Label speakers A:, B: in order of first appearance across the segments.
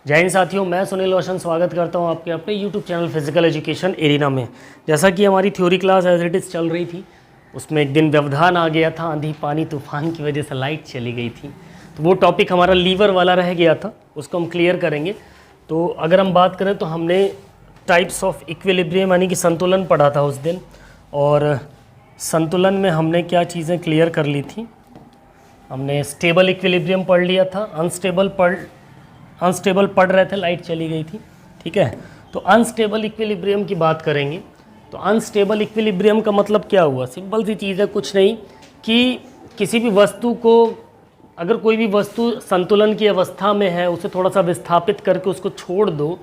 A: जय हिंद साथियों, मैं सुनील रोशन स्वागत करता हूं आपके अपने YouTube channel physical education arena में। जैसा कि हमारी theory class as it is चल रही थी, उसमें एक दिन व्यवधान आ गया था, आंधी पानी तूफान की वजह से लाइट चली गई थी, तो वो टॉपिक हमारा लीवर वाला रह गया था, उसको हम क्लियर करेंगे। तो अगर हम बात करें तो हमने टाइप्स ऑफ इक्विलिब्रियम यानी कि संतुलन पढ़ा था उस दिन, और संतुलन में हमने क्या चीज़ें क्लियर कर ली थी। हमने स्टेबल इक्विलिब्रियम पढ़ लिया था, अनस्टेबल पढ़ रहे थे, लाइट चली गई थी, ठीक है। तो अनस्टेबल इक्विलिब्रियम की बात करेंगे। तो अनस्टेबल इक्विलिब्रियम का मतलब क्या हुआ? सिंपल सी चीज़ है, कुछ नहीं कि किसी भी वस्तु को, अगर कोई भी वस्तु संतुलन की अवस्था में है, उसे थोड़ा सा विस्थापित करके उसको छोड़ दो,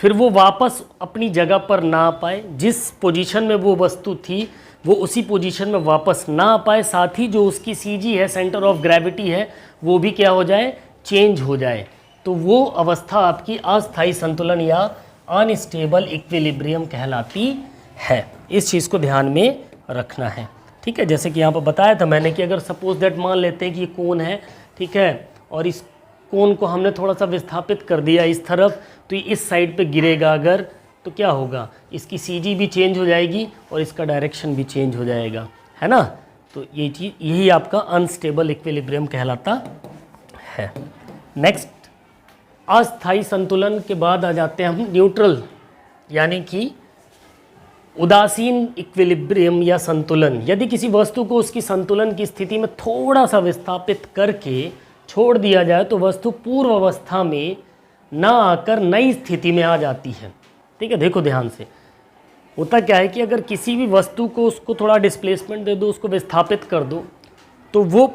A: फिर वो वापस अपनी जगह पर ना आ पाए, जिस पोजीशन में वो वस्तु थी वो उसी पोजीशन में वापस ना आ पाए, साथ ही जो उसकी सीजी है, सेंटर ऑफ ग्रेविटी है, वो भी क्या हो जाए, चेंज हो जाए। तो वो अवस्था आपकी अस्थायी संतुलन या अनस्टेबल इक्विलिब्रियम कहलाती है। इस चीज़ को ध्यान में रखना है, ठीक है। जैसे कि यहाँ पर बताया था मैंने कि अगर सपोज दैट मान लेते हैं कि ये कोन है, ठीक है, और इस कोन को हमने थोड़ा सा विस्थापित कर दिया इस तरफ, तो ये इस साइड पे गिरेगा अगर, तो क्या होगा, इसकी सीजी भी चेंज हो जाएगी और इसका डायरेक्शन भी चेंज हो जाएगा, है ना। तो ये चीज़, यही आपका अनस्टेबल इक्विलिब्रियम कहलाता है। नेक्स्ट, अस्थायी संतुलन के बाद आ जाते हैं हम न्यूट्रल यानी कि उदासीन इक्विलिब्रियम या संतुलन। यदि किसी वस्तु को उसकी संतुलन की स्थिति में थोड़ा सा विस्थापित करके छोड़ दिया जाए तो वस्तु पूर्व अवस्था में ना आकर नई स्थिति में आ जाती है, ठीक है। देखो ध्यान से, होता क्या है कि अगर किसी भी वस्तु को, उसको थोड़ा डिस्प्लेसमेंट दे दो, उसको विस्थापित कर दो, तो वो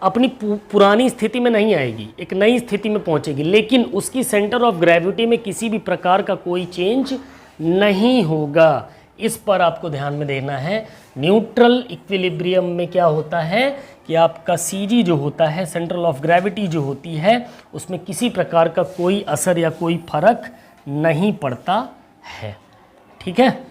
A: अपनी पुरानी स्थिति में नहीं आएगी, एक नई स्थिति में पहुंचेगी, लेकिन उसकी सेंटर ऑफ ग्रेविटी में किसी भी प्रकार का कोई चेंज नहीं होगा। इस पर आपको ध्यान में देना है। न्यूट्रल इक्विलिब्रियम में क्या होता है कि आपका सीजी जो होता है, सेंट्रल ऑफ ग्रेविटी जो होती है, उसमें किसी प्रकार का कोई असर या कोई फर्क नहीं पड़ता है, ठीक है।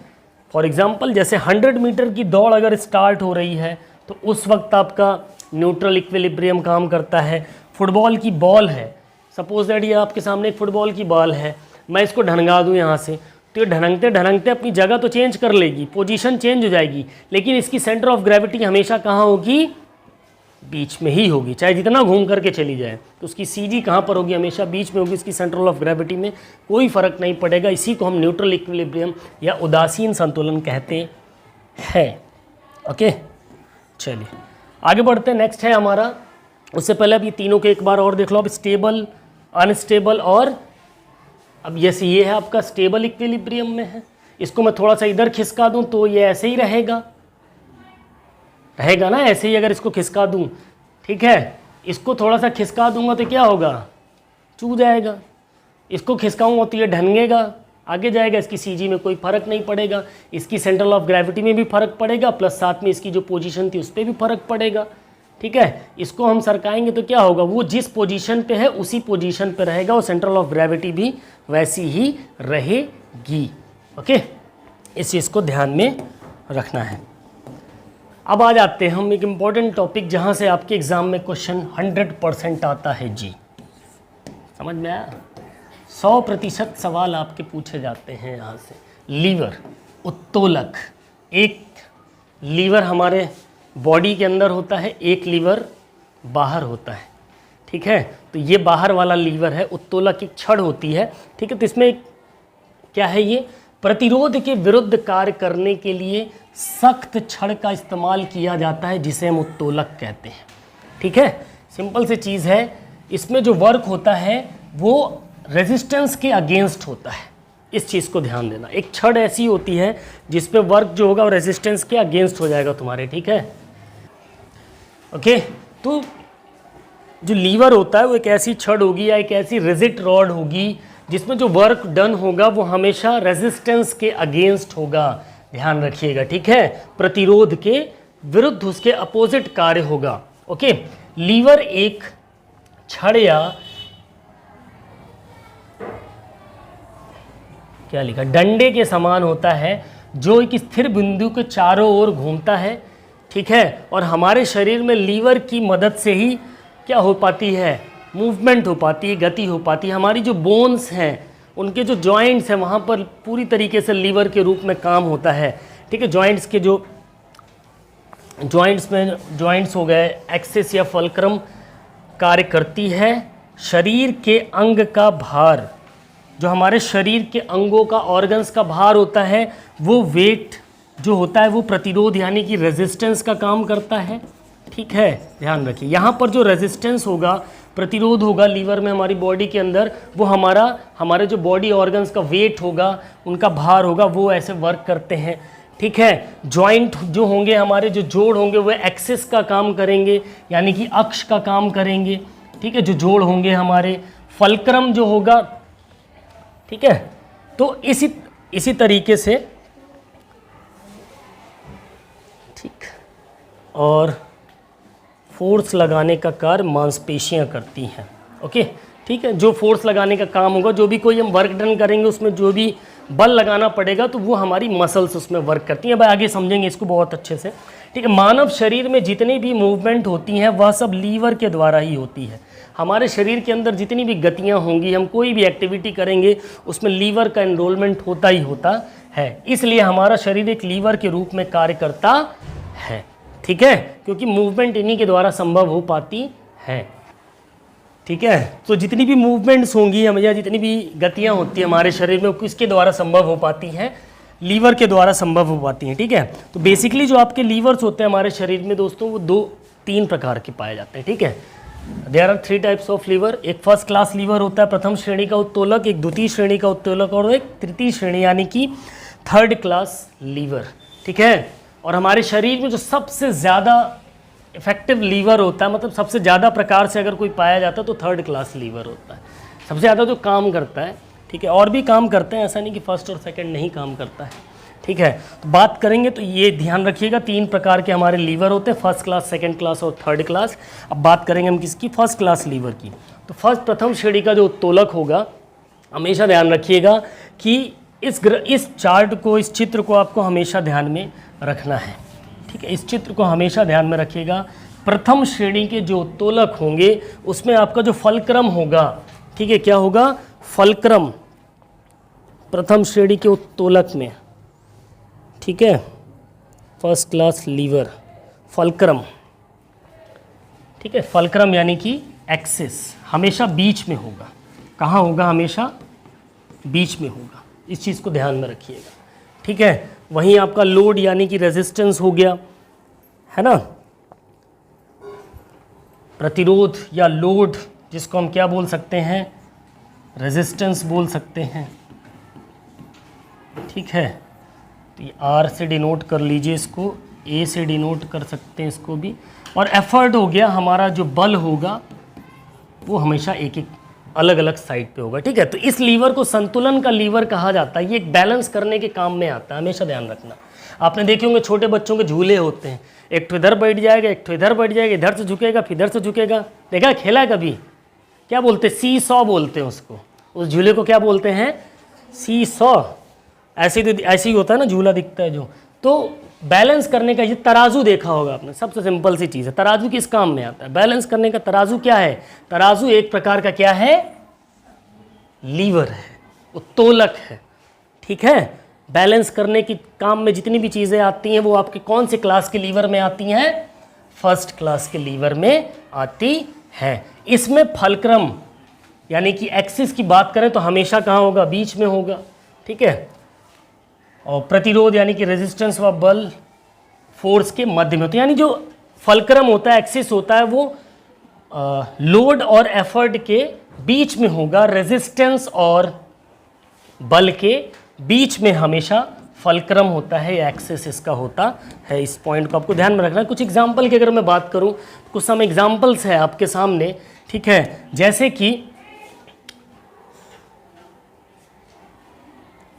A: फॉर एग्जाम्पल, जैसे 100 मीटर की दौड़ अगर स्टार्ट हो रही है तो उस वक्त आपका न्यूट्रल इक्विलिब्रियम काम करता है। फुटबॉल की बॉल है, सपोज दैट ये आपके सामने एक फुटबॉल की बॉल है, मैं इसको ढनगा दूं यहाँ से, तो ये ढनकते ढनकते अपनी जगह तो चेंज कर लेगी, पोजीशन चेंज हो जाएगी, लेकिन इसकी सेंटर ऑफ ग्रेविटी हमेशा कहाँ होगी, बीच में ही होगी। चाहे जितना घूम करके चली जाए तो उसकी सीजी कहाँ पर होगी, हमेशा बीच में होगी, इसकी सेंट्रल ऑफ ग्रेविटी में कोई फर्क नहीं पड़ेगा। इसी को हम न्यूट्रल इक्विलिब्रियम या उदासीन संतुलन कहते हैं। ओके, चलिए आगे बढ़ते हैं। नेक्स्ट है हमारा, उससे पहले अब ये तीनों के एक बार और देख लो। अब स्टेबल, अनस्टेबल और अब ये है आपका स्टेबल इक्विलिब्रियम में है। इसको मैं थोड़ा सा इधर खिसका दूं तो ये ऐसे ही रहेगा ना, ऐसे ही अगर इसको खिसका दूं, ठीक है। इसको थोड़ा सा खिसका दूंगा तो क्या होगा, चू जाएगा। इसको खिसकाऊंगा तो ये ढंगेगा, आगे जाएगा, इसकी सीजी में कोई फर्क नहीं पड़ेगा, इसकी सेंट्रल ऑफ ग्रेविटी में भी फर्क पड़ेगा, प्लस साथ में इसकी जो पोजीशन थी उस पर भी फर्क पड़ेगा, ठीक है। इसको हम सरकाएंगे तो क्या होगा, वो जिस पोजीशन पे है उसी पोजीशन पे रहेगा और सेंट्रल ऑफ ग्रेविटी भी वैसी ही रहेगी। ओके, इस चीज़ को ध्यान में रखना है। अब आ जाते हैं हम एक इम्पॉर्टेंट टॉपिक जहाँ से आपके एग्ज़ाम में क्वेश्चन 100% आता है जी। समझ में आया? 100% सवाल आपके पूछे जाते हैं यहाँ से। लीवर, उत्तोलक। एक लीवर हमारे बॉडी के अंदर होता है, एक लीवर बाहर होता है, ठीक है। तो ये बाहर वाला लीवर है, उत्तोलक एक छड़ होती है, ठीक है। तो इसमें क्या है, ये प्रतिरोध के विरुद्ध कार्य करने के लिए सख्त छड़ का इस्तेमाल किया जाता है, जिसे हम उत्तोलक कहते हैं, ठीक है। सिंपल सी चीज़ है, इसमें जो वर्क होता है वो रेजिस्टेंस के अगेंस्ट होता है। इस चीज़ को ध्यान देना। एक छड़ ऐसी होती है जिस पे वर्क जो होगा वो रेजिस्टेंस के अगेंस्ट हो जाएगा तुम्हारे, ठीक है। ओके, तो जो लीवर होता है वो एक ऐसी छड़ होगी या एक ऐसी रिजिड रॉड होगी जिसमें जो वर्क डन होगा वो हमेशा रेजिस्टेंस के अगेंस्ट होगा। ध्यान रखिएगा, ठीक है। प्रतिरोध के विरुद्ध, उसके अपोजिट कार्य होगा। ओके, लीवर एक छड़ या क्या लिखा, डंडे के समान होता है जो एक स्थिर बिंदु के चारों ओर घूमता है, ठीक है। और हमारे शरीर में लीवर की मदद से ही क्या हो पाती है, मूवमेंट हो पाती है, गति हो पाती है। हमारी जो बोन्स हैं, उनके जो जॉइंट्स हैं, वहाँ पर पूरी तरीके से लीवर के रूप में काम होता है। ठीक है, जॉइंट्स के जो जॉइंट्स हो गए, एक्सिस या फल्क्रम कार्य करती है। शरीर के अंग का भार, जो हमारे शरीर के अंगों का, ऑर्गन्स का भार होता है, वो वेट जो होता है वो प्रतिरोध यानी कि रेजिस्टेंस का काम करता है। ठीक है, ध्यान रखिए यहाँ पर जो रेजिस्टेंस होगा, प्रतिरोध होगा लीवर में, हमारी बॉडी के अंदर, वो हमारे जो बॉडी ऑर्गन्स का वेट होगा, उनका भार होगा, वो ऐसे वर्क करते हैं। ठीक है, जॉइंट जो होंगे, हमारे जो जोड़ होंगे, वो एक्सिस का काम करेंगे यानी कि अक्ष का काम करेंगे। ठीक है, जो जोड़ होंगे हमारे, फल्क्रम जो होगा। ठीक है, तो इसी तरीके से, ठीक, और फोर्स लगाने का कार्य मांसपेशियां करती हैं। ओके, ठीक है, जो फोर्स लगाने का काम होगा, जो भी कोई हम वर्क डन करेंगे, उसमें जो भी बल लगाना पड़ेगा, तो वो हमारी मसल्स उसमें वर्क करती हैं। भाई आगे समझेंगे इसको बहुत अच्छे से। ठीक है, मानव शरीर में जितनी भी मूवमेंट होती हैं, वह सब लीवर के द्वारा ही होती है। हमारे शरीर के अंदर जितनी भी गतियाँ होंगी, हम कोई भी एक्टिविटी करेंगे, उसमें लीवर का इन्रोलमेंट होता ही होता है। इसलिए हमारा शरीर एक लीवर के रूप में कार्य करता है। ठीक है, क्योंकि मूवमेंट इन्हीं के द्वारा संभव हो पाती है। ठीक है, तो जितनी भी मूवमेंट्स होंगी हम, या जितनी भी गतियां होती हैं हमारे शरीर में, किसके द्वारा संभव हो पाती हैं? लीवर के द्वारा संभव हो पाती हैं। ठीक है, तो बेसिकली जो आपके लीवर्स होते हैं हमारे शरीर में दोस्तों, वो 2-3 प्रकार के पाए जाते हैं। ठीक है, there are 3 types of lever. एक फर्स्ट क्लास लीवर होता है, प्रथम श्रेणी का उत्तोलक, एक द्वितीय श्रेणी का उत्तोलक, और एक तृतीय श्रेणी यानी कि 3rd क्लास लीवर। ठीक है, और हमारे शरीर में जो सबसे ज़्यादा इफेक्टिव लीवर होता है, मतलब सबसे ज़्यादा प्रकार से अगर कोई पाया जाता है, तो 3rd क्लास लीवर होता है। सबसे ज़्यादा जो काम करता है। ठीक है, और भी काम करते हैं, ऐसा नहीं कि फर्स्ट और सेकंड नहीं काम करता है। ठीक है, तो बात करेंगे तो ये ध्यान रखिएगा, 3 प्रकार के हमारे लीवर होते हैं, फर्स्ट क्लास, सेकंड क्लास और 3rd क्लास। अब बात करेंगे हम किसकी? फर्स्ट क्लास लीवर की। तो प्रथम श्रेणी का जो उत्तोलक होगा, हमेशा ध्यान रखिएगा कि इस चार्ट को, इस चित्र को आपको हमेशा ध्यान में रखना है। ठीक है, इस चित्र को हमेशा ध्यान में रखिएगा। प्रथम श्रेणी के जो उत्तोलक होंगे, उसमें आपका जो फल्क्रम होगा, ठीक है, क्या होगा? फल्क्रम, प्रथम श्रेणी के उत्तोलक में। ठीक है, फर्स्ट क्लास लीवर, फल्क्रम। ठीक है, फल्क्रम यानी कि एक्सिस हमेशा बीच में होगा। कहाँ होगा? हमेशा बीच में होगा। इस चीज़ को ध्यान में रखिएगा। ठीक है, वहीं आपका लोड यानी कि रेजिस्टेंस हो गया, है ना, प्रतिरोध या लोड, जिसको हम क्या बोल सकते हैं? रेजिस्टेंस बोल सकते हैं। ठीक है, तो ये R से डिनोट कर लीजिए इसको, A से डिनोट कर सकते हैं इसको भी। और एफर्ट हो गया, हमारा जो बल होगा वो हमेशा एक एक अलग अलग साइड पे होगा। ठीक है, तो इस लीवर को संतुलन का लीवर कहा जाता है। ये एक बैलेंस करने के काम में आता है, हमेशा ध्यान रखना। आपने देखे होंगे छोटे बच्चों के झूले होते हैं, एक तो इधर बैठ जाएगा, एक तो इधर बैठ जाएगा, इधर से झुकेगा, फिर इधर से झुकेगा। देखा, खेला है कभी? क्या बोलते हैं? सी सॉ बोलते हैं उसको। उस झूले को क्या बोलते हैं? सी सॉ। ऐसे ही होता है ना, झूला दिखता है जो। तो बैलेंस करने का, ये तराजू देखा होगा आपने, सबसे सिंपल सी चीज़ है। तराजू किस काम में आता है? बैलेंस करने का तराजू क्या है? तराजू एक प्रकार का क्या है? लीवर है, उत्तोलक है। ठीक है, बैलेंस करने की काम में जितनी भी चीज़ें आती हैं, वो आपके कौन से क्लास के लीवर में आती हैं? फर्स्ट क्लास के लीवर में आती हैं। इसमें फल्क्रम यानी कि एक्सिस की बात करें तो हमेशा कहाँ होगा? बीच में होगा। ठीक है, और प्रतिरोध यानी कि रेजिस्टेंस व बल फोर्स के मध्य में होता है। यानी जो फल्क्रम होता है, एक्सिस होता है, वो लोड और एफर्ट के बीच में होगा। रेजिस्टेंस और बल के बीच में हमेशा फल्क्रम होता है, एक्सिस इसका होता है। इस पॉइंट को आपको ध्यान में रखना है। कुछ एग्जाम्पल की अगर मैं बात करूं, कुछ सम एग्जाम्पल्स है आपके सामने। ठीक है, जैसे कि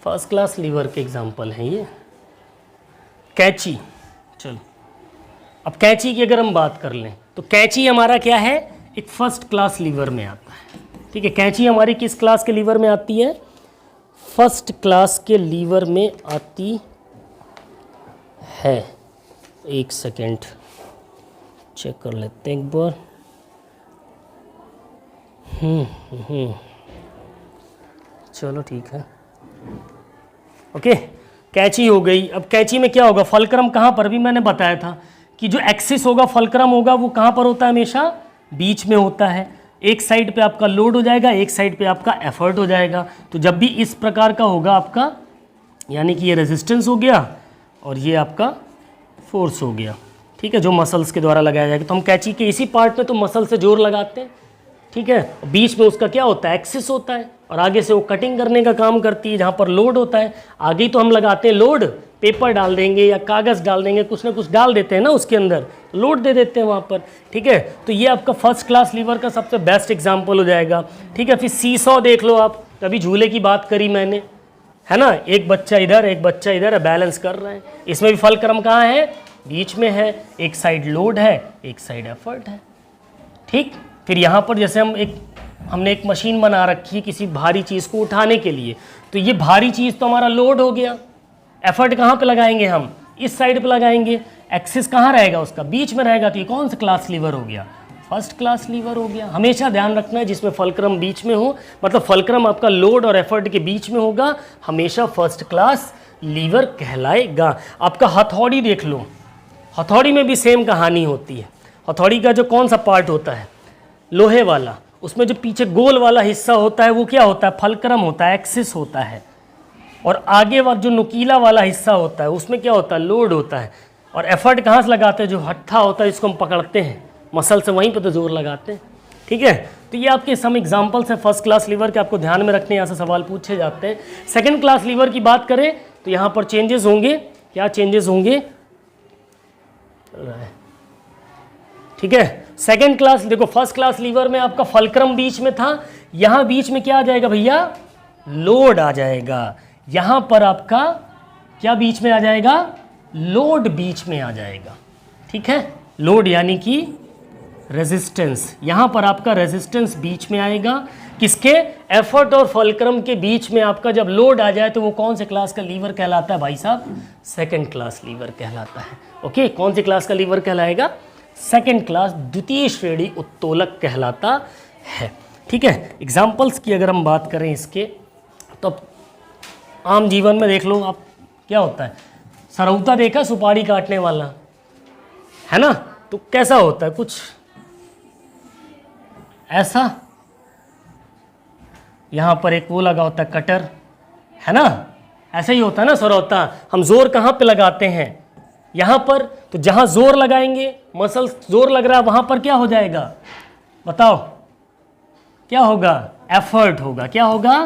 A: फर्स्ट क्लास लीवर के एग्जाम्पल हैं ये। कैंची, चलो अब कैंची की अगर हम बात कर लें तो कैंची हमारा क्या है? एक फर्स्ट क्लास लीवर में आता है। ठीक है, कैंची हमारी किस क्लास के लीवर में आती है? फर्स्ट क्लास के लीवर में आती है। एक सेकेंड चेक कर लेते हैं एक बार। चलो ठीक है, ओके। कैंची हो गई। अब कैंची में क्या होगा, फलक्रम कहाँ पर, भी मैंने बताया था कि जो एक्सिस होगा फलक्रम होगा वो कहाँ पर होता है, हमेशा बीच में होता है। एक साइड पे आपका लोड हो जाएगा, एक साइड पे आपका एफर्ट हो जाएगा। तो जब भी इस प्रकार का होगा आपका, यानी कि ये रेजिस्टेंस हो गया और ये आपका फोर्स हो गया, ठीक है, जो मसल्स के द्वारा लगाया जाएगा। तो हम कैंची के इसी पार्ट में तो मसल से जोर लगाते हैं, ठीक है। बीच में उसका क्या होता है, एक्सिस होता है, और आगे से वो कटिंग करने का काम करती है जहाँ पर लोड होता है। आगे तो हम लगाते हैं लोड, पेपर डाल देंगे या कागज़ डाल देंगे, कुछ ना कुछ डाल देते हैं ना उसके अंदर, लोड दे देते हैं वहाँ पर, ठीक है। तो ये आपका फर्स्ट क्लास लीवर का सबसे बेस्ट एग्जाम्पल हो जाएगा, ठीक है। फिर सीसॉ देख लो आप, कभी झूले की बात करी मैंने, है ना, एक बच्चा इधर एक बच्चा इधर बैलेंस कर रहे हैं। इसमें भी फलक्रम कहाँ है, बीच में है, एक साइड लोड है एक साइड एफर्ट है, ठीक। फिर यहाँ पर जैसे हमने एक मशीन बना रखी है किसी भारी चीज़ को उठाने के लिए, तो ये भारी चीज़ तो हमारा लोड हो गया, एफर्ट कहाँ पे लगाएंगे हम, इस साइड पे लगाएंगे, एक्सिस कहाँ रहेगा उसका, बीच में रहेगा। तो ये कौन सा क्लास लीवर हो गया, फर्स्ट क्लास लीवर हो गया। हमेशा ध्यान रखना है जिसमें फलक्रम बीच में हो, मतलब फलक्रम आपका लोड और एफर्ट के बीच में होगा, हमेशा फर्स्ट क्लास लीवर कहलाएगा। आपका हथौड़ी देख लो, हथौड़ी में भी सेम कहानी होती है। हथौड़ी का जो कौन सा पार्ट होता है, लोहे वाला, उसमें जो पीछे गोल वाला हिस्सा होता है वो क्या होता है, फलक्रम होता है, एक्सिस होता है। और आगे वाला जो नुकीला वाला हिस्सा होता है उसमें क्या होता है, लोड होता है। और एफर्ट कहाँ से लगाते हैं, जो हत्था होता है जिसको हम पकड़ते हैं मसल से, वहीं पे तो जोर लगाते हैं, ठीक है। तो ये आपके सम एग्जांपल्स हैं फर्स्ट क्लास लीवर के, आपको ध्यान में रखने, यहाँ से सवाल पूछे जाते हैं। सेकंड क्लास लीवर की बात करें तो यहाँ पर चेंजेस होंगे, क्या चेंजेस होंगे, ठीक है। सेकंड क्लास देखो, फर्स्ट क्लास लीवर में आपका फलक्रम बीच में था, यहाँ बीच में क्या आ जाएगा भैया, लोड आ जाएगा। यहाँ पर आपका क्या बीच में आ जाएगा, लोड बीच में आ जाएगा, ठीक है। लोड यानी कि रेजिस्टेंस, यहाँ पर आपका रेजिस्टेंस बीच में आएगा, किसके, एफर्ट और फलक्रम के बीच में आपका जब लोड आ जाए तो वो कौन से क्लास का लीवर कहलाता है भाई साहब, सेकंड क्लास लीवर कहलाता है, ओके। कौन सी क्लास का लीवर कहलाएगा, सेकंड क्लास, द्वितीय श्रेणी उत्तोलक कहलाता है, ठीक है। एग्जाम्पल्स की अगर हम बात करें इसके, तो आम जीवन में देख लो आप, क्या होता है, सरौता देखा, सुपारी काटने वाला, है ना, तो कैसा होता है, कुछ ऐसा, यहाँ पर एक वो लगा होता है कटर, है ना, ऐसा ही होता है ना सरौता। हम जोर कहाँ पे लगाते हैं, यहाँ पर, तो जहाँ जोर लगाएंगे, मसल जोर लग रहा है, वहाँ पर क्या हो जाएगा, बताओ क्या होगा, एफर्ट होगा, क्या होगा,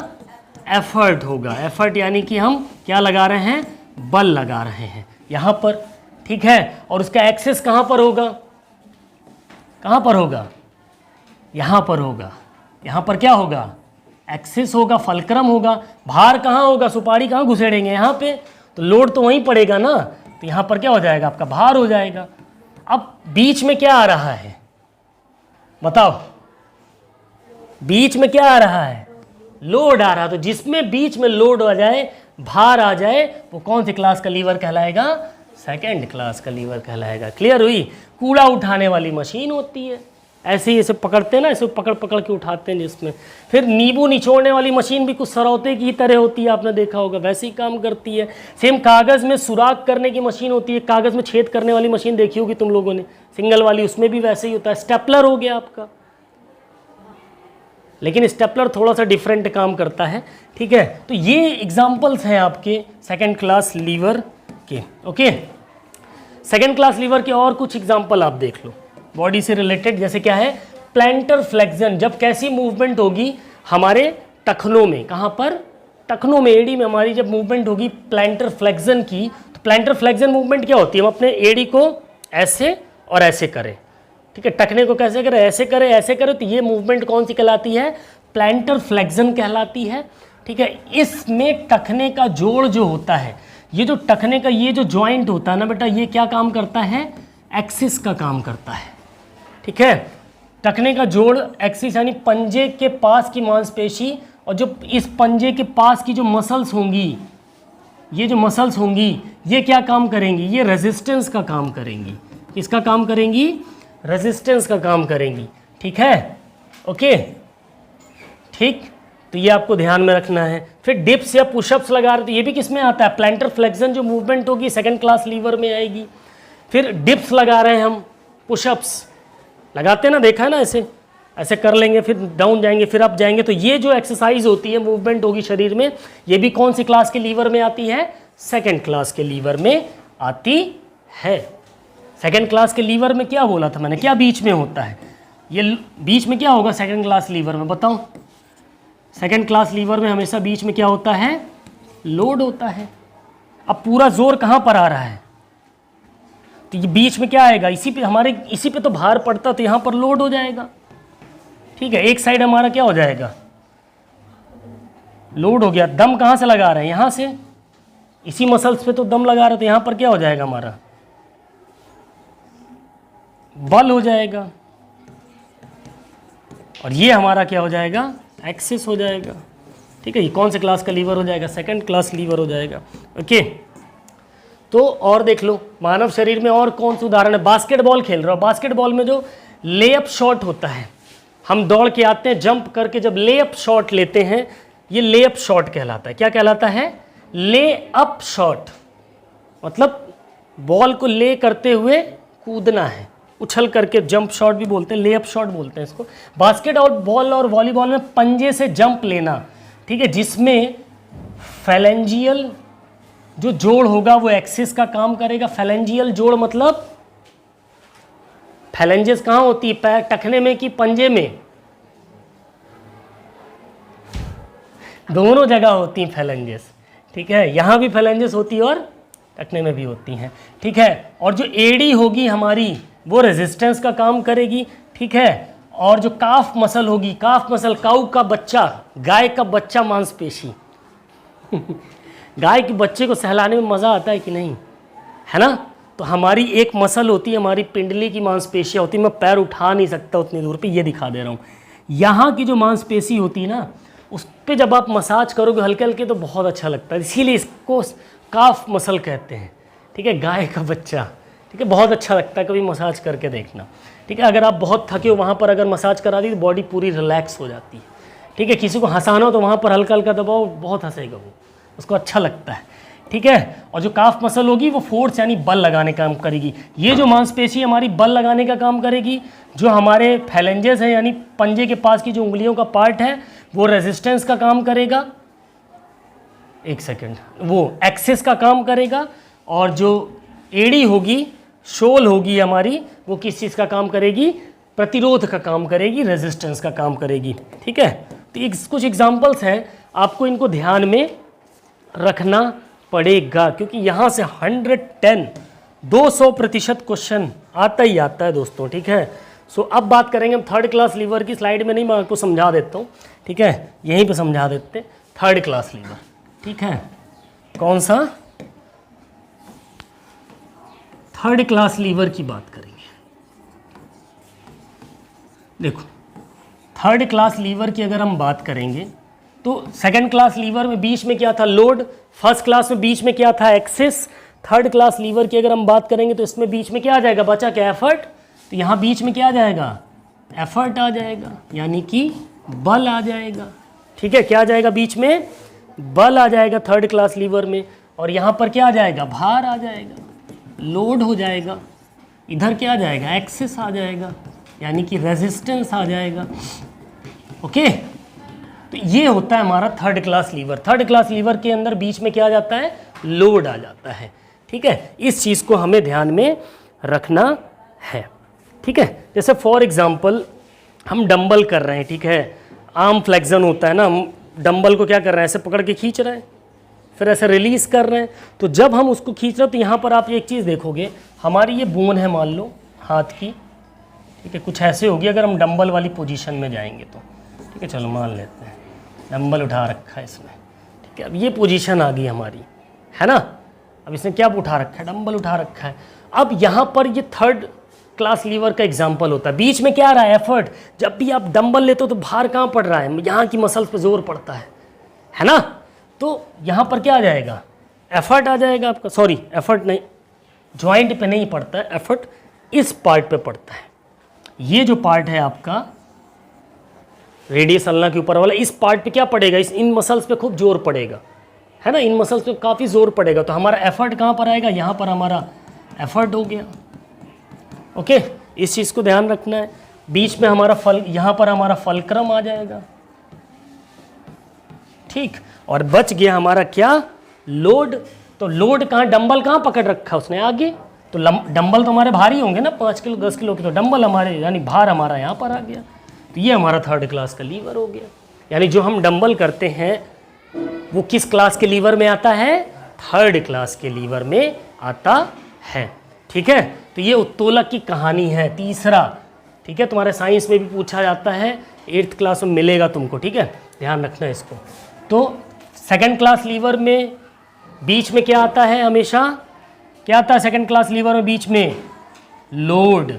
A: एफर्ट होगा। एफर्ट यानी कि हम क्या लगा रहे हैं, बल लगा रहे हैं यहाँ पर, ठीक है। और उसका एक्सेस कहाँ पर होगा, कहाँ पर होगा, यहाँ पर होगा। यहाँ पर क्या होगा, एक्सेस होगा, फलक्रम होगा। भार कहाँ होगा, सुपारी कहाँ घुसेड़ेंगे, यहाँ पे, तो लोड तो वहीं पड़ेगा ना, तो यहाँ पर क्या हो जाएगा, आपका भार हो जाएगा। अब बीच में क्या आ रहा है, बताओ, बीच में क्या आ रहा है, लोड आ रहा है। तो जिसमें बीच में लोड आ जाए, भार आ जाए, वो कौन सी क्लास का लीवर कहलाएगा, सेकंड क्लास का लीवर कहलाएगा। क्लियर हुई। कूड़ा उठाने वाली मशीन होती है, ऐसे ही इसे पकड़ते हैं ना, इसे पकड़ पकड़ के उठाते हैं जिसमें। फिर नींबू निचोड़ने वाली मशीन भी कुछ सरौते की तरह होती है, आपने देखा होगा, वैसे ही काम करती है। सेम कागज़ में सुराख करने की मशीन होती है, कागज़ में छेद करने वाली मशीन देखी होगी तुम लोगों ने, सिंगल वाली, उसमें भी वैसे ही होता है। स्टेपलर हो गया आपका, लेकिन स्टेपलर थोड़ा सा डिफरेंट काम करता है, ठीक है। तो ये एग्जाम्पल्स हैं आपके सेकेंड क्लास लीवर के, ओके। सेकेंड क्लास लीवर के और कुछ एग्जाम्पल आप देख लो बॉडी से रिलेटेड, जैसे क्या है, प्लैंटर फ्लेक्शन। जब कैसी मूवमेंट होगी हमारे टखनों में, कहाँ पर, टखनों में, एड़ी में हमारी जब मूवमेंट होगी प्लैंटर फ्लेक्शन की, तो प्लैंटर फ्लेक्शन मूवमेंट क्या होती है, हम अपने एड़ी को ऐसे और ऐसे करें, ठीक है, टखने को कैसे करें, ऐसे करें ऐसे करें, तो ये मूवमेंट कौन सी कहलाती है, प्लैंटर फ्लेक्शन कहलाती है, ठीक है। इसमें टखने का जोड़ जो होता है, ये जो टखने का ये जो जॉइंट होता है ना बेटा, ये क्या काम करता है, एक्सिस का काम करता है, ठीक है। टखने का जोड़ एक्सिस यानी पंजे के पास की मांसपेशी, और जो इस पंजे के पास की जो मसल्स होंगी, ये जो मसल्स होंगी, ये क्या काम करेंगी, ये रेजिस्टेंस का काम करेंगी। किसका काम करेंगी, रेजिस्टेंस का काम करेंगी, ठीक है, ओके। ठीक, तो ये आपको ध्यान में रखना है। फिर डिप्स या पुशअप्स लगा रहे तो ये भी किस में आता है, प्लांटर फ्लेक्शन जो मूवमेंट होगी सेकंड क्लास लीवर में आएगी। फिर डिप्स लगा रहे हैं हम, पुशअप्स लगाते हैं ना, देखा है ना, ऐसे ऐसे कर लेंगे, फिर डाउन जाएंगे, फिर अप जाएंगे, तो ये जो एक्सरसाइज होती है, मूवमेंट होगी शरीर में, ये भी कौन सी क्लास के लीवर में आती है, सेकंड क्लास के लीवर में आती है। सेकंड क्लास के लीवर में क्या बोला था मैंने, क्या बीच में होता है, ये बीच में क्या होगा सेकंड क्लास लीवर में, बताओ। सेकंड क्लास लीवर में हमेशा बीच में क्या होता है, लोड होता है। अब पूरा जोर कहाँ पर आ रहा है, तो ये बीच में क्या आएगा, इसी पे हमारे, इसी पे तो भार पड़ता, तो यहाँ पर लोड हो जाएगा। ठीक है, एक साइड हमारा क्या हो जाएगा, लोड हो गया। दम कहाँ से लगा रहे हैं, यहाँ से, इसी मसल्स पे तो दम लगा रहे थे, यहाँ पर क्या हो जाएगा हमारा, बल हो जाएगा, और ये हमारा क्या हो जाएगा, एक्सेस हो जाएगा। ठीक है, ये कौन से क्लास का लीवर हो जाएगा, सेकंड क्लास लीवर हो जाएगा। ओके, तो और देख लो मानव शरीर में और कौन सा उदाहरण है, बास्केटबॉल खेल रहा हो, बास्केटबॉल में जो लेअप शॉट होता है, हम दौड़ के आते हैं, जंप करके जब लेअप शॉट लेते हैं, ये लेअप शॉट कहलाता है। क्या कहलाता है, ले अप शॉट, मतलब बॉल को ले करते हुए कूदना है, उछल करके जंप शॉट भी बोलते हैं, लेअप शॉट बोलते हैं इसको। बास्केटबॉल और वॉलीबॉल में पंजे से जंप लेना, ठीक है, जिसमें फैलेंजियल जो जोड़ होगा वो एक्सिस का काम करेगा। फैलेंजियल जोड़ मतलब फैलेंजेस कहाँ होती है, पैर टखने में कि पंजे में, दोनों जगह होती हैं फैलेंजेस। ठीक है, यहाँ भी फैलेंजेस होती है और टखने में भी होती हैं। ठीक है, और जो एडी होगी हमारी वो रेजिस्टेंस का काम करेगी। ठीक है, और जो काफ मसल होगी, काफ मसल काऊ का बच्चा, गाय का बच्चा मांसपेशी गाय के बच्चे को सहलाने में मज़ा आता है कि नहीं, है ना। तो हमारी एक मसल होती है, हमारी पिंडली की मांसपेशियाँ होती है, मैं पैर उठा नहीं सकता उतनी दूर पे, ये दिखा दे रहा हूँ। यहाँ की जो मांसपेशी होती है ना, उस पर जब आप मसाज करोगे हल्के हल्के तो बहुत अच्छा लगता है, इसीलिए इसको काफ मसल कहते हैं। ठीक है, गाय का बच्चा, ठीक है, बहुत अच्छा लगता है, कभी मसाज करके देखना। ठीक है, अगर आप बहुत थके हो वहाँ पर अगर मसाज करा दी तो बॉडी पूरी रिलैक्स हो जाती है। ठीक है, किसी को हंसाना हो तो वहाँ पर हल्का हल्का दबाओ, बहुत हंसेगा वो, उसको अच्छा लगता है। ठीक है, और जो काफ मसल होगी वो फोर्स यानी बल लगाने का काम करेगी। ये जो मांसपेशी हमारी बल लगाने का काम करेगी। जो हमारे फैलेंजेस हैं यानी पंजे के पास की जो उंगलियों का पार्ट है वो रेजिस्टेंस का काम करेगा, एक सेकेंड, वो एक्सेस का काम करेगा। और जो एड़ी होगी, शोल होगी हमारी, वो किस चीज़ का काम करेगी, प्रतिरोध का काम करेगी, रेजिस्टेंस का काम करेगी। ठीक है, तो कुछ एग्जाम्पल्स हैं, आपको इनको ध्यान में रखना पड़ेगा, क्योंकि यहाँ से 200% क्वेश्चन आता ही आता है दोस्तों। ठीक है, सो अब बात करेंगे हम थर्ड क्लास लीवर की। स्लाइड में नहीं, मैं आपको समझा देता हूँ। ठीक है, यहीं पे समझा देते हैं थर्ड क्लास लीवर। ठीक है, कौन सा, थर्ड क्लास लीवर की बात करेंगे। देखो, थर्ड क्लास लीवर की अगर हम बात करेंगे तो सेकंड क्लास लीवर में बीच में क्या था, लोड। फर्स्ट क्लास में बीच में क्या था, एक्सेस। थर्ड क्लास लीवर की अगर हम बात करेंगे तो इसमें बीच में क्या आ जाएगा, बचा क्या, एफर्ट। तो यहाँ बीच में क्या आ जाएगा, एफर्ट आ जाएगा, यानी कि बल आ जाएगा। ठीक है, क्या आ जाएगा, बीच में बल आ जाएगा थर्ड क्लास लीवर में। और यहाँ पर क्या आ जाएगा, भार आ जाएगा, लोड हो जाएगा। इधर क्या आ जाएगा, एक्सेस आ जाएगा, यानी कि रेजिस्टेंस आ जाएगा। ओके, तो ये होता है हमारा third class lever. Third class lever के अंदर बीच में क्या आ जाता है, लोड आ जाता है। ठीक है, इस चीज़ को हमें ध्यान में रखना है। ठीक है, जैसे फॉर एग्जांपल हम डंबल कर रहे हैं। ठीक है, आर्म फ्लेक्शन होता है ना, हम डंबल को क्या कर रहे हैं, ऐसे पकड़ के खींच रहे हैं, फिर ऐसे रिलीज़ कर रहे हैं। तो जब हम उसको खींच रहे हैं तो यहाँ पर आप एक चीज़ देखोगे, हमारी ये बोन है मान लो हाथ की। ठीक है, कुछ ऐसे होगी अगर हम डंबल वाली पोजीशन में जाएंगे तो। ठीक है, चलो मान लेते हैं डंबल उठा रखा है इसमें। ठीक है, अब ये पोजीशन आ गई हमारी, है ना। अब इसने क्या उठा रखा है, डंबल उठा रखा है। अब यहाँ पर ये थर्ड क्लास लीवर का एग्जाम्पल होता है। बीच में क्या आ रहा है, एफर्ट। जब भी आप डंबल लेते हो तो भार कहाँ पड़ रहा है, यहाँ की मसल्स पे जोर पड़ता है ना। तो यहाँ पर क्या आ जाएगा, एफर्ट आ जाएगा आपका। सॉरी, एफर्ट नहीं, जॉइंट पे नहीं पड़ता है, एफर्ट इस पार्ट पे पड़ता है। ये जो पार्ट है आपका, रेडियस अल्ना के ऊपर वाला, इस पार्ट पे क्या पड़ेगा, इन मसल्स पे खूब जोर पड़ेगा, है ना, इन मसल्स पे काफ़ी जोर पड़ेगा, तो हमारा एफर्ट कहाँ पर आएगा, यहाँ पर हमारा एफर्ट हो गया। ओके, इस चीज़ को ध्यान रखना है। बीच में हमारा यहाँ पर हमारा फलक्रम आ जाएगा, ठीक, और बच गया हमारा क्या, लोड। तो लोड कहाँ, डंबल कहाँ पकड़ रखा उसने, आगे, तो डंबल तो हमारे भारी होंगे ना, 5 किलो 10 किलो के, तो डंबल हमारे यानी भार हमारा यहाँ पर आ गया। तो ये हमारा 3rd क्लास का लीवर हो गया। यानी जो हम डंबल करते हैं वो किस क्लास के लीवर में आता है, 3rd क्लास के लीवर में आता है। ठीक है, तो ये उत्तोलक की कहानी है, तीसरा। ठीक है, तुम्हारे साइंस में भी पूछा जाता है, 8th क्लास में मिलेगा तुमको। ठीक है, ध्यान रखना इसको। तो 2nd क्लास लीवर में बीच में क्या आता है, हमेशा क्या आता है 2nd क्लास लीवर में बीच में, लोड।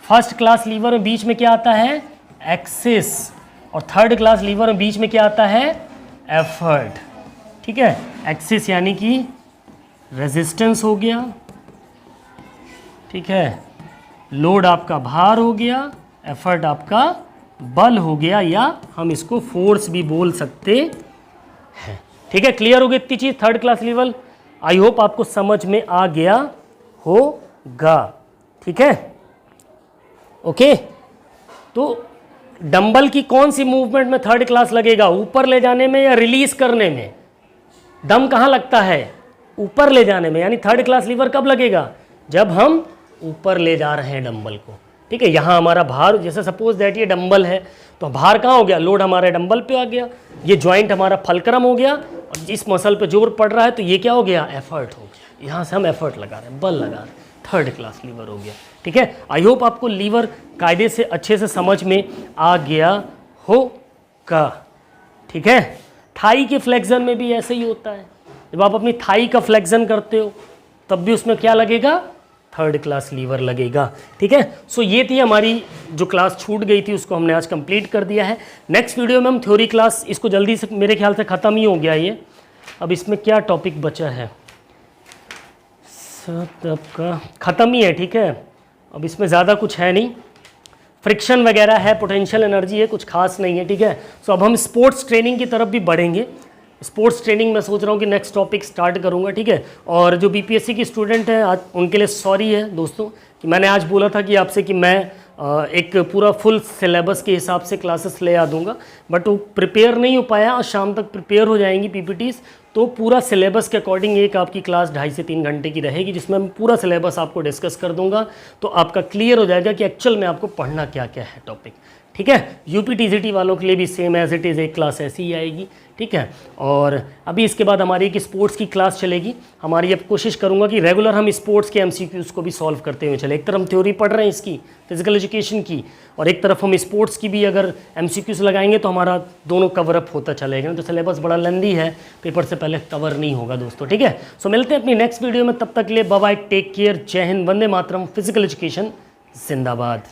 A: 1st क्लास लीवर में बीच में क्या आता है, एक्सिस। और 3rd क्लास लीवर में बीच में क्या आता है, एफर्ट। ठीक है, एक्सिस यानी कि रेजिस्टेंस हो गया, ठीक है, लोड आपका भार हो गया, एफर्ट आपका बल हो गया, या हम इसको फोर्स भी बोल सकते हैं। ठीक है, क्लियर हो गई इतनी चीज, 3rd class lever. I hope आपको समझ में आ गया होगा। ठीक है, ओके। तो डंबल की कौन सी मूवमेंट में 3rd क्लास लगेगा, ऊपर ले जाने में या रिलीज करने में? दम कहाँ लगता है, ऊपर ले जाने में। यानी 3rd क्लास लीवर कब लगेगा, जब हम ऊपर ले जा रहे हैं डंबल को। ठीक है, यहाँ हमारा भार, जैसे सपोज दैट ये डंबल है, तो भार कहाँ हो गया, लोड हमारे डंबल पे आ गया, ये जॉइंट हमारा फलक्रम हो गया, और जिस मसल पे जोर पड़ रहा है तो ये क्या हो गया, एफर्ट हो गया। यहाँ से हम एफर्ट लगा रहे हैं, बल लगा रहे हैं, 3rd क्लास लीवर हो गया। ठीक है, आई होप आपको लीवर कायदे से अच्छे से समझ में आ गया होगा। ठीक है, थाई के फ्लेक्शन में भी ऐसे ही होता है, जब आप अपनी थाई का फ्लेक्शन करते हो तब भी उसमें क्या लगेगा, 3rd क्लास लीवर लगेगा। ठीक है, सो ये थी हमारी जो क्लास छूट गई थी, उसको हमने आज कंप्लीट कर दिया है। नेक्स्ट वीडियो में हम थ्योरी क्लास, इसको जल्दी से, मेरे ख्याल से ख़त्म ही हो गया ये। अब इसमें क्या टॉपिक बचा है, सब का ख़त्म ही है। ठीक है, अब इसमें ज़्यादा कुछ है नहीं, फ्रिक्शन वगैरह है, पोटेंशियल एनर्जी है, कुछ खास नहीं है। ठीक है, सो अब हम स्पोर्ट्स ट्रेनिंग की तरफ भी बढ़ेंगे। स्पोर्ट्स ट्रेनिंग मैं सोच रहा हूँ कि नेक्स्ट टॉपिक स्टार्ट करूँगा। ठीक है, और जो बीपीएससी की स्टूडेंट हैं आज उनके लिए सॉरी है दोस्तों कि मैंने आज बोला था कि आपसे कि मैं एक पूरा फुल सिलेबस के हिसाब से क्लासेस ले आ दूँगा, बट वो प्रिपेयर नहीं हो पाया। और शाम तक प्रिपेयर हो जाएंगी पीपीटीज़, तो पूरा सिलेबस के अकॉर्डिंग एक आपकी क्लास 2.5 से 3 घंटे की रहेगी, जिसमें मैं पूरा सिलेबस आपको डिस्कस कर दूंगा, तो आपका क्लियर हो जाएगा कि एक्चुअल में आपको पढ़ना क्या क्या है टॉपिक। ठीक है, यूपी टीजीटी वालों के लिए भी सेम एज इट इज़ एक क्लास ऐसी ही आएगी। ठीक है, और अभी इसके बाद हमारी एक स्पोर्ट्स की क्लास चलेगी हमारी। अब कोशिश करूंगा कि रेगुलर हम स्पोर्ट्स के एमसीक्यूज़ को भी सॉल्व करते हुए चले। एक तरफ हम थ्योरी पढ़ रहे हैं इसकी, फिजिकल एजुकेशन की, और एक तरफ हम स्पोर्ट्स की भी अगर एमसीक्यूज़ लगाएंगे तो हमारा दोनों कवर अप होता चलेगा। तो सिलेबस बड़ा लेंदी है, पेपर से पहले कवर नहीं होगा दोस्तों। ठीक है, सो मिलते हैं अपनी नेक्स्ट वीडियो में, तब तक के लिए बाय बाय, टेक केयर, जय हिंद, वंदे मातरम, फिजिकल एजुकेशन जिंदाबाद।